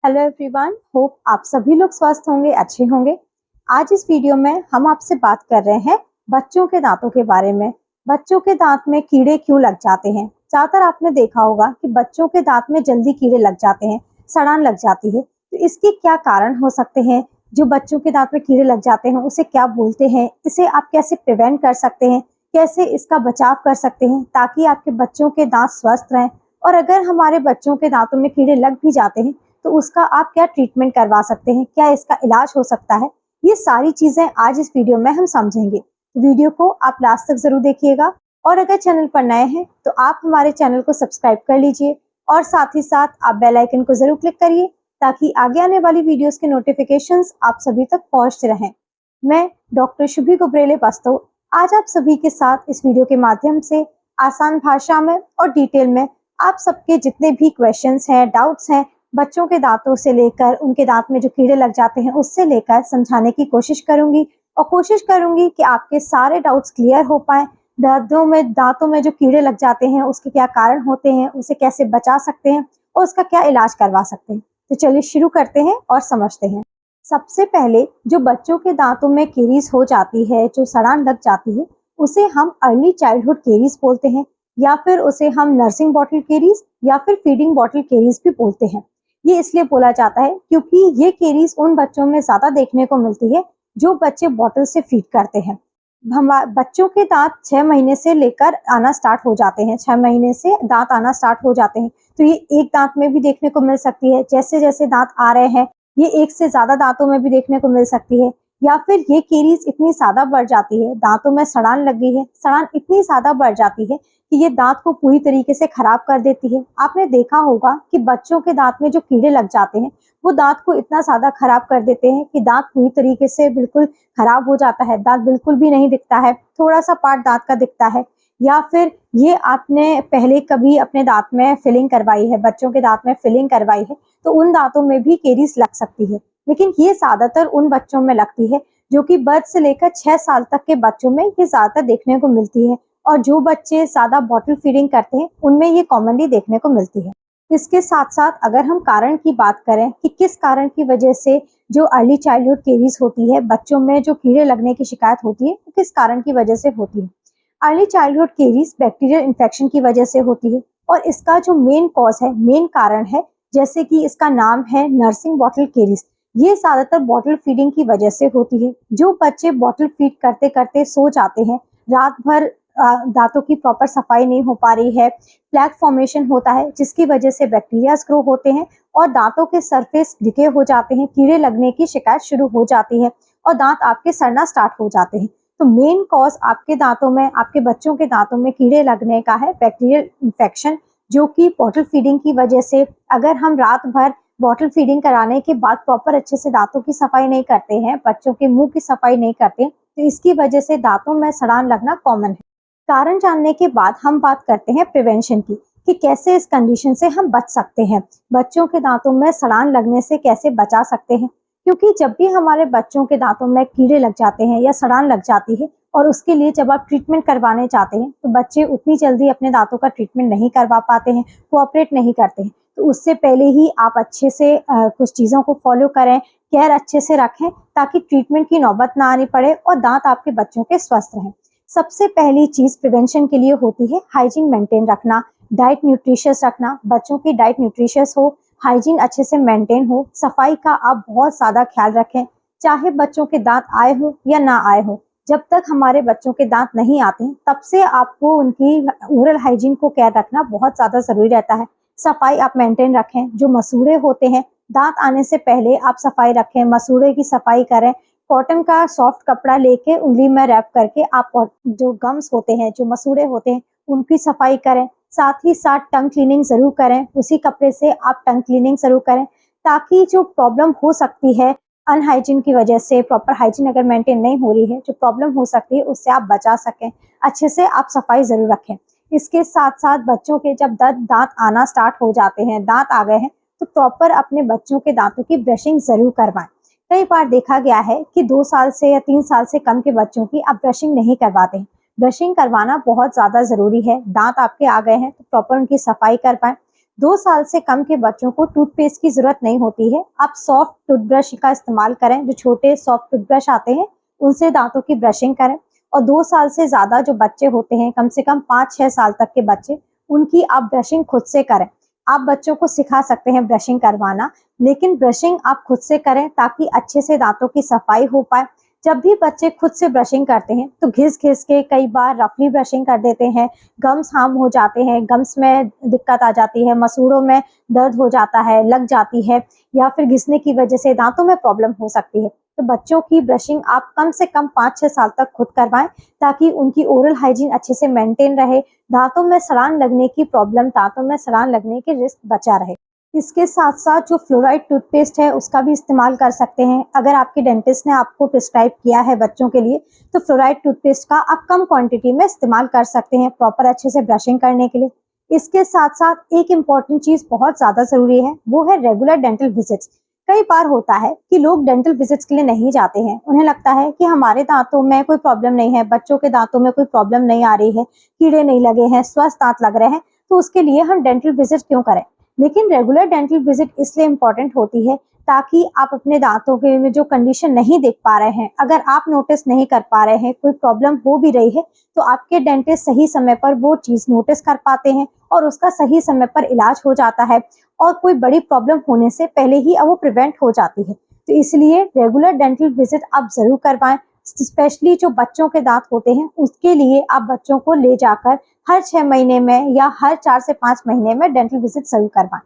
Hello everyone, hope आप सभी लोग स्वस्थ होंगे, अच्छे होंगे। आज इस वीडियो में हम आपसे बात कर रहे हैं बच्चों के दांतों के बारे में। बच्चों के दांत में कीड़े क्यों लग जाते हैं? ज्यादातर आपने देखा होगा कि बच्चों के दांत में जल्दी कीड़े लग जाते हैं, सड़ान लग जाती है। तो इसके क्या कारण हो सकते हैं? जो बच्चों के दांत में कीड़े लग जाते हैं उसे क्या बोलते हैं? इसे आप कैसे प्रिवेंट कर सकते हैं? कैसे इसका बचाव कर सकते हैं ताकि आपके बच्चों के दांत स्वस्थ रहें? और अगर हमारे बच्चों के दांतों में कीड़े लग भी जाते हैं तो उसका आप क्या ट्रीटमेंट करवा सकते हैं? क्या इसका इलाज हो सकता है? ये सारी चीजें आज इस वीडियो में हम समझेंगे। वीडियो को आप लास्ट तक जरूर देखिएगा और अगर चैनल पर नए हैं तो आप हमारे चैनल को सब्सक्राइब कर लीजिए और साथ ही साथ आप बेल आइकन को जरूर क्लिक करिए ताकि आगे आने वाली वीडियोस के नोटिफिकेशंस आप सभी तक पहुंचते रहें। मैं डॉक्टर शुभी गुब्रेले बस्तों आज आप सभी के साथ इस वीडियो के माध्यम से आसान भाषा में और डिटेल में आप सबके जितने भी क्वेश्चंस हैं, डाउट्स हैं, बच्चों के दांतों से लेकर उनके दांत में जो कीड़े लग जाते हैं उससे लेकर समझाने की कोशिश करूंगी और कोशिश करूंगी कि आपके सारे डाउट्स क्लियर हो पाए। दांतों में जो कीड़े लग जाते हैं उसके क्या कारण होते हैं, उसे कैसे बचा सकते हैं और उसका क्या इलाज करवा सकते हैं। तो चलिए शुरू करते हैं और समझते हैं। सबसे पहले जो बच्चों के दांतों में केरीज हो जाती है, जो सड़ान लग जाती है, उसे हम अर्ली चाइल्डहुड केरीज बोलते हैं या फिर उसे हम नर्सिंग बॉटल केरीज या फिर फीडिंग बॉटल केरीज भी बोलते हैं। ये इसलिए बोला जाता है क्योंकि ये केरीज उन बच्चों में ज्यादा देखने को मिलती है जो बच्चे बॉटल से फीड करते हैं। बच्चों के दांत 6 महीने से लेकर आना स्टार्ट हो जाते हैं, 6 महीने से दांत आना स्टार्ट हो जाते हैं। तो ये एक दांत में भी देखने को मिल सकती है, जैसे जैसे दांत आ रहे हैं ये एक से ज्यादा दांतों में भी देखने को मिल सकती है, या फिर ये केरीज इतनी ज्यादा बढ़ जाती है, दांतों में सड़ान लग गई है, सड़ान इतनी ज्यादा बढ़ जाती है कि ये दांत को पूरी तरीके से खराब कर देती है। आपने देखा होगा कि बच्चों के दांत में जो कीड़े लग जाते हैं वो दांत को इतना ज्यादा खराब कर देते हैं कि दांत पूरी तरीके से बिल्कुल खराब हो जाता है, दांत बिल्कुल भी नहीं दिखता है, थोड़ा सा पार्ट दांत का दिखता है। या फिर ये आपने पहले कभी अपने दांत में फिलिंग करवाई है, बच्चों के दांत में फिलिंग करवाई है, तो उन दांतों में भी केरीज लग सकती है। लेकिन ये ज्यादातर उन बच्चों में लगती है जो कि बर्थ से लेकर 6 साल तक के बच्चों में ये ज्यादातर देखने को मिलती है और जो बच्चे ज्यादा बॉटल फीडिंग करते हैं उनमें ये कॉमनली देखने को मिलती है। इसके साथ साथ अगर हम कारण की बात करें कि किस कारण की वजह से जो अर्ली चाइल्डहुड केरीज होती है, बच्चों में जो कीड़े लगने की शिकायत होती है, वो किस कारण की वजह से होती है? Early childhood caries bacterial infection की वजह से होती है और इसका जो मेन कॉज है, मेन कारण है, जैसे कि इसका नाम है नर्सिंग बॉटल केरीज, ये ज्यादातर बॉटल फीडिंग की वजह से होती है। जो बच्चे बॉटल फीड करते करते सो जाते हैं, रात भर दांतों की प्रॉपर सफाई नहीं हो पा रही है, प्लैक फॉर्मेशन होता है जिसकी वजह से बैक्टीरिया ग्रो होते हैं और दांतों के सरफेस डिके हो जाते हैं, कीड़े लगने की शिकायत शुरू हो जाती है और दांत आपके सड़ना स्टार्ट हो जाते हैं। तो मेन कॉज आपके दांतों में, आपके बच्चों के दांतों में कीड़े लगने का है बैक्टीरियल इन्फेक्शन, जो कि बॉटल फीडिंग की वजह से, अगर हम रात भर बॉटल फीडिंग कराने के बाद प्रॉपर अच्छे से दांतों की सफाई नहीं करते हैं, बच्चों के मुंह की सफाई नहीं करते, तो इसकी वजह से दांतों में सड़ान लगना कॉमन है। कारण जानने के बाद हम बात करते हैं प्रिवेंशन की कि कैसे इस कंडीशन से हम बच सकते हैं, बच्चों के दांतों में सड़ान लगने से कैसे बचा सकते हैं। क्योंकि जब भी हमारे बच्चों के दांतों में कीड़े लग जाते हैं या सड़ान लग जाती है और उसके लिए जब आप ट्रीटमेंट करवाने चाहते हैं तो बच्चे उतनी जल्दी अपने दांतों का ट्रीटमेंट नहीं करवा पाते हैं, कोऑपरेट नहीं करते हैं। तो उससे पहले ही आप अच्छे से कुछ चीज़ों को फॉलो करें, केयर अच्छे से रखें ताकि ट्रीटमेंट की नौबत ना आनी पड़े और दांत आपके बच्चों के स्वस्थ रहें। सबसे पहली चीज प्रिवेंशन के लिए होती है हाइजीन मेंटेन रखना, डाइट न्यूट्रिशियस रखना। बच्चों की डाइट न्यूट्रिशियस हो, हाइजीन अच्छे से मेंटेन हो, सफाई का आप बहुत ज्यादा ख्याल रखें, चाहे बच्चों के दांत आए हो या ना आए हो। जब तक हमारे बच्चों के दांत नहीं आते तब से आपको उनकी ओरल हाइजीन को केयर रखना बहुत ज्यादा जरूरी रहता है। सफाई आप मेंटेन रखें, जो मसूड़े होते हैं दांत आने से पहले आप सफाई रखें, मसूड़े की सफाई करें, कॉटन का सॉफ्ट कपड़ा लेके उंगली में रैप करके आप जो गम्स होते हैं, जो मसूड़े होते हैं, उनकी सफाई करें। साथ ही साथ टंग क्लीनिंग जरूर करें, उसी कपड़े से आप टंग क्लीनिंग जरूर करें ताकि जो प्रॉब्लम हो सकती है अनहाइजीन की वजह से, प्रॉपर हाइजीन अगर मेंटेन नहीं हो रही है, जो प्रॉब्लम हो सकती है उससे आप बचा सकें। अच्छे से आप सफाई जरूर रखें। इसके साथ साथ बच्चों के जब दांत आना स्टार्ट हो जाते हैं, दांत आ गए हैं, तो प्रॉपर अपने बच्चों के दांतों की ब्रशिंग जरूर करवाएं। कई बार देखा गया है कि 2 साल से या 3 साल से कम के बच्चों की आप ब्रशिंग नहीं करवाते हैं। ब्रशिंग करवाना बहुत ज्यादा जरूरी है। दांत आपके आ गए हैं तो प्रॉपर उनकी सफाई कर पाएं। 2 साल से कम के बच्चों को टूथपेस्ट की जरूरत नहीं होती है। आप सॉफ्ट टूथब्रश का इस्तेमाल करें, जो छोटे सॉफ्ट टूथब्रश आते हैं उनसे दांतों की ब्रशिंग करें। और 2 साल से ज्यादा जो बच्चे होते हैं, कम से कम 5-6 साल तक के बच्चे, उनकी आप ब्रशिंग खुद से करें। आप बच्चों को सिखा सकते हैं ब्रशिंग करवाना, लेकिन ब्रशिंग आप खुद से करें ताकि अच्छे से दांतों की सफाई हो पाए। जब भी बच्चे खुद से ब्रशिंग करते हैं तो घिस घिस के कई बार रफली ब्रशिंग कर देते हैं, गम्स हार्म हो जाते हैं, गम्स में दिक्कत आ जाती है, मसूड़ों में दर्द हो जाता है, लग जाती है, या फिर घिसने की वजह से दांतों में प्रॉब्लम हो सकती है। तो बच्चों की ब्रशिंग आप कम से कम 5-6 साल तक खुद करवाएं ताकि उनकी ओरल हाइजीन अच्छे से मेंटेन रहे, दांतों में सड़ान लगने की प्रॉब्लम, दांतों में सड़ान लगने के रिस्क बचा रहे। इसके साथ साथ जो फ्लोराइड टूथपेस्ट है उसका भी इस्तेमाल कर सकते हैं। अगर आपके डेंटिस्ट ने आपको प्रिस्क्राइब किया है बच्चों के लिए, तो फ्लोराइड टूथपेस्ट का आप कम क्वांटिटी में इस्तेमाल कर सकते हैं प्रॉपर अच्छे से ब्रशिंग करने के लिए। इसके साथ साथ एक इम्पॉर्टेंट चीज बहुत ज्यादा जरूरी है, वो है रेगुलर डेंटल विजिट्स। कई बार होता है कि लोग डेंटल विजिट्स के लिए नहीं जाते हैं, उन्हें लगता है कि हमारे दांतों में कोई प्रॉब्लम नहीं है, बच्चों के दांतों में कोई प्रॉब्लम नहीं आ रही है, कीड़े नहीं लगे हैं, स्वस्थ दांत लग रहे हैं, तो उसके लिए हम डेंटल विजिट क्यों करें। लेकिन रेगुलर डेंटल विजिट इसलिए इम्पोर्टेंट होती है ताकि आप अपने दांतों के में जो कंडीशन नहीं देख पा रहे हैं, अगर आप नोटिस नहीं कर पा रहे हैं, कोई प्रॉब्लम हो भी रही है, तो आपके डेंटिस्ट सही समय पर वो चीज नोटिस कर पाते हैं और उसका सही समय पर इलाज हो जाता है और कोई बड़ी प्रॉब्लम होने से पहले ही वो प्रिवेंट हो जाती है। तो इसलिए रेगुलर डेंटल विजिट आप जरूर करवाएं। स्पेशली जो बच्चों के दांत होते हैं उसके लिए आप बच्चों को ले जाकर हर 6 महीने में या हर 4 से 5 महीने में डेंटल विजिट जरूर करवाएं।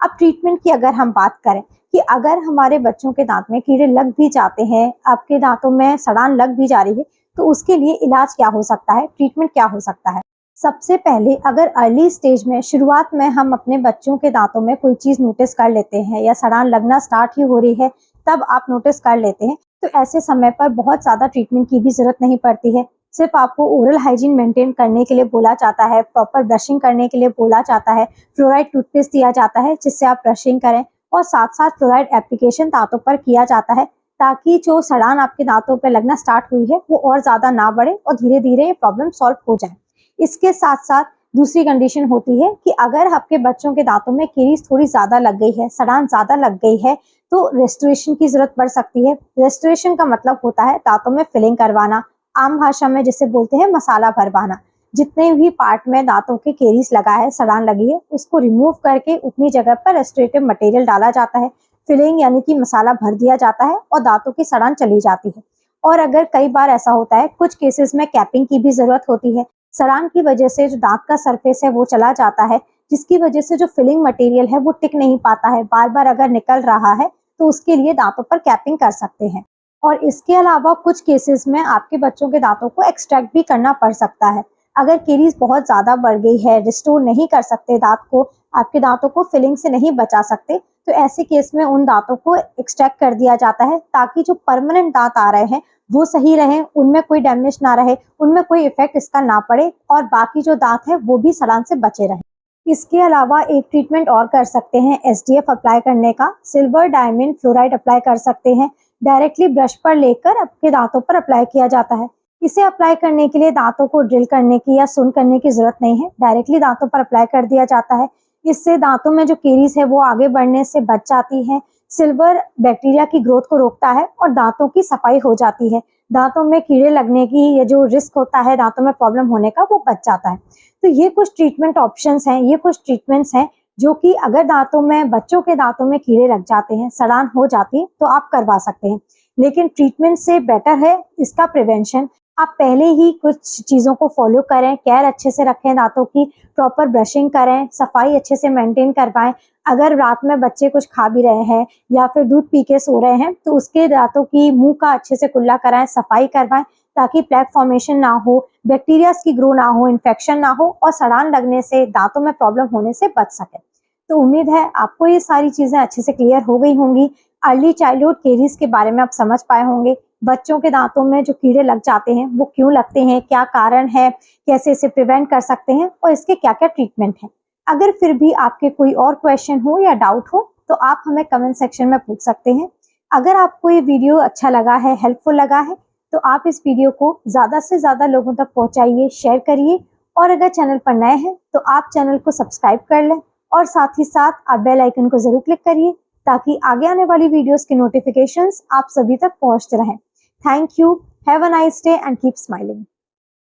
अब ट्रीटमेंट की अगर हम बात करें कि अगर हमारे बच्चों के दांत में कीड़े लग भी जाते हैं, आपके दांतों में सड़ान लग भी जा रही है, तो उसके लिए इलाज क्या हो सकता है, ट्रीटमेंट क्या हो सकता है। सबसे पहले अगर अर्ली स्टेज में, शुरुआत में हम अपने बच्चों के दांतों में कोई चीज नोटिस कर लेते हैं या सड़ान लगना स्टार्ट ही हो रही है, तब आप नोटिस कर लेते हैं, तो ऐसे समय पर बहुत ज्यादा ट्रीटमेंट की भी जरूरत नहीं पड़ती है। सिर्फ आपको ओरल हाइजीन मेंटेन करने के लिए बोला जाता है, प्रॉपर ब्रशिंग करने के लिए बोला जाता है, फ्लोराइड टूथपेस्ट दिया जाता है जिससे आप ब्रशिंग करें, और साथ साथ फ्लोराइड एप्लीकेशन दांतों पर किया जाता है ताकि जो सड़ान आपके दांतों पर लगना स्टार्ट हुई है वो और ज्यादा ना बढ़े और धीरे धीरे ये प्रॉब्लम सॉल्व हो जाए। इसके साथ साथ दूसरी कंडीशन होती है कि अगर आपके बच्चों के दांतों में कैरीज थोड़ी ज्यादा लग गई है, सड़ान ज्यादा लग गई है, तो रेस्टोरेशन की जरूरत पड़ सकती है। रेस्टोरेशन का मतलब होता है दांतों में फिलिंग करवाना, आम भाषा में जिसे बोलते हैं मसाला भरवाना। जितने भी पार्ट में दांतों के कैरीज लगा है, सड़ान लगी है, उसको रिमूव करके उतनी जगह पर रेस्टोरेटिव मटेरियल डाला जाता है, फिलिंग यानी कि मसाला भर दिया जाता है और दांतों की सड़ान चली जाती है। और अगर कई बार ऐसा होता है, कुछ केसेस में कैपिंग की भी जरूरत होती है। सड़ान की वजह से जो दांत का सरफेस है वो चला जाता है, जिसकी वजह से जो फिलिंग मटेरियल है वो टिक नहीं पाता है, बार बार अगर निकल रहा है, तो उसके लिए दांतों पर कैपिंग कर सकते हैं। और इसके अलावा कुछ केसेस में आपके बच्चों के दांतों को एक्सट्रैक्ट भी करना पड़ सकता है। अगर कैरीज बहुत ज्यादा बढ़ गई है, रिस्टोर नहीं कर सकते दांत को, आपके दांतों को फिलिंग से नहीं बचा सकते, तो ऐसे केस में उन दांतों को एक्सट्रैक्ट कर दिया जाता है ताकि जो परमानेंट दांत आ रहे हैं वो सही रहे, उनमें कोई डैमेज ना रहे, उनमें कोई इफेक्ट इसका ना पड़े और बाकी जो दांत है वो भी सड़ान से बचे रहे। इसके अलावा एक ट्रीटमेंट और कर सकते हैं एसडीएफ अप्लाई करने का, सिल्वर डायमंड फ्लोराइड अप्लाई कर सकते हैं। डायरेक्टली ब्रश पर लेकर आपके दांतों पर अप्लाई किया जाता है। इसे अप्लाई करने के लिए दांतों को ड्रिल करने की या सुन करने की जरूरत नहीं है, डायरेक्टली दांतों पर अप्लाई कर दिया जाता है। इससे दांतों में जो कैरीज है वो आगे बढ़ने से बच जाती है। सिल्वर बैक्टीरिया की ग्रोथ को रोकता है और दांतों की सफाई हो जाती है। दांतों में कीड़े लगने की या जो रिस्क होता है दांतों में प्रॉब्लम होने का, वो बच जाता है। तो ये कुछ ट्रीटमेंट ऑप्शंस हैं, ये कुछ ट्रीटमेंट्स हैं जो कि अगर दांतों में, बच्चों के दांतों में कीड़े लग जाते हैं, सड़ान हो जाती है, तो आप करवा सकते हैं। लेकिन ट्रीटमेंट से बेटर है इसका प्रिवेंशन। आप पहले ही कुछ चीजों को फॉलो करें, केयर अच्छे से रखें, दांतों की प्रॉपर ब्रशिंग करें, सफाई अच्छे से मेंटेन करवाएं। अगर रात में बच्चे कुछ खा भी रहे हैं या फिर दूध पी के सो रहे हैं, तो उसके दांतों की मुंह का अच्छे से कुल्ला कराएं, सफाई करवाएं ताकि प्लेक फॉर्मेशन ना हो, बैक्टीरिया की ग्रो ना हो, इन्फेक्शन ना हो और सड़ान लगने से, दांतों में प्रॉब्लम होने से बच सके। तो उम्मीद है आपको ये सारी चीजें अच्छे से क्लियर हो गई होंगी। अर्ली चाइल्डहुड कैरीज के बारे में आप समझ पाए होंगे। बच्चों के दांतों में जो कीड़े लग जाते हैं वो क्यों लगते हैं, क्या कारण है, कैसे इसे प्रिवेंट कर सकते हैं और इसके क्या क्या ट्रीटमेंट है। अगर फिर भी आपके कोई और क्वेश्चन हो या डाउट हो तो आप हमें कमेंट सेक्शन में पूछ सकते हैं। अगर आपको ये वीडियो अच्छा लगा है, हेल्पफुल लगा है, तो आप इस वीडियो को ज्यादा से ज्यादा लोगों तक पहुंचाइए, शेयर करिए और अगर चैनल पर नए हैं तो आप चैनल को सब्सक्राइब कर लें और साथ ही साथ आप बेल आइकन को जरूर क्लिक करिए ताकि आगे आने वाली वीडियोस के नोटिफिकेशंस आप सभी तक पहुंचते रहें। Thank you, have a nice day and keep smiling.